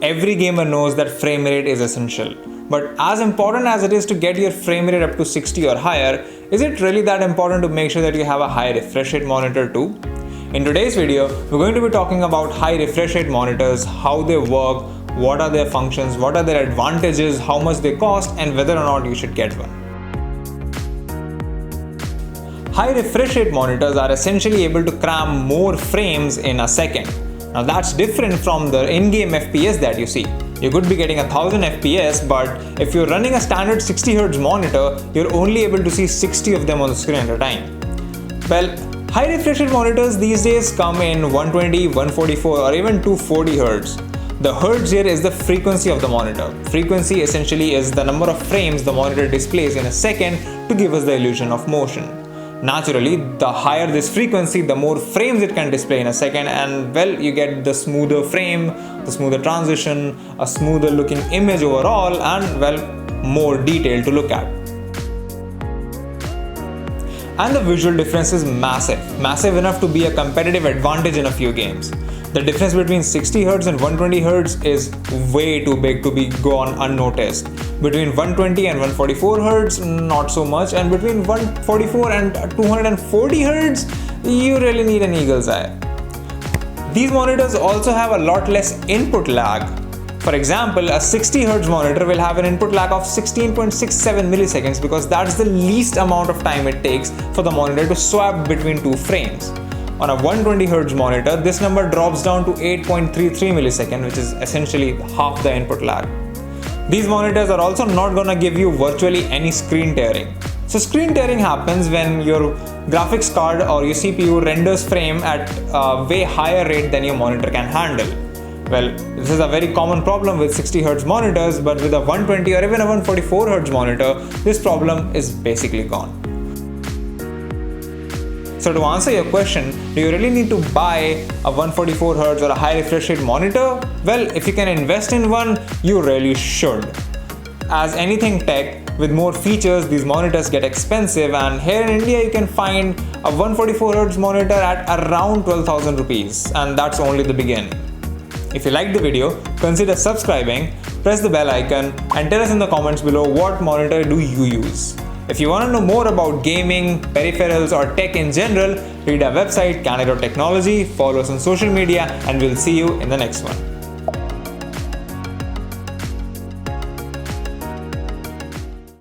Every gamer knows that frame rate is essential. But as important as it is to get your frame rate up to 60 or higher, is it really that important to make sure that you have a high refresh rate monitor too? In today's video, we're going to be talking about high refresh rate monitors, how they work, what are their functions, what are their advantages, how much they cost, and whether or not you should get one. High refresh rate monitors are essentially able to cram more frames in a second. Now that's different from the in-game FPS that you see. You could be getting 1000 FPS, but if you're running a standard 60Hz monitor, you're only able to see 60 of them on the screen at a time. Well, high refresh rate monitors these days come in 120, 144 or even 240 Hz. The Hertz here is the frequency of the monitor. Frequency essentially is the number of frames the monitor displays in a second to give us the illusion of motion. Naturally, the higher this frequency, the more frames it can display in a second, and well, you get the smoother frame, the smoother transition, a smoother looking image overall, and well, more detail to look at. And the visual difference is massive enough to be a competitive advantage in a few games. The difference between 60Hz and 120Hz is way too big to be gone unnoticed. Between 120 and 144Hz, not so much, and between 144 and 240Hz, you really need an eagle's eye. These monitors also have a lot less input lag. For example, a 60Hz monitor will have an input lag of 16.67 milliseconds because that's the least amount of time it takes for the monitor to swap between two frames. On a 120Hz monitor, this number drops down to 8.33 milliseconds, which is essentially half the input lag. These monitors are also not gonna give you virtually any screen tearing. So screen tearing happens when your graphics card or your CPU renders frame at a way higher rate than your monitor can handle. Well, this is a very common problem with 60Hz monitors, but with a 120 or even a 144Hz monitor, this problem is basically gone. So to answer your question, do you really need to buy a 144Hz or a high refresh rate monitor? Well, if you can invest in one, you really should. As anything tech, with more features, these monitors get expensive, and here in India you can find a 144Hz monitor at around 12,000 rupees, and that's only the beginning. If you liked the video, consider subscribing, press the bell icon, and tell us in the comments below what monitor do you use. If you want to know more about gaming, peripherals or tech in general, read our website Candid Technology, follow us on social media, and we'll see you in the next one.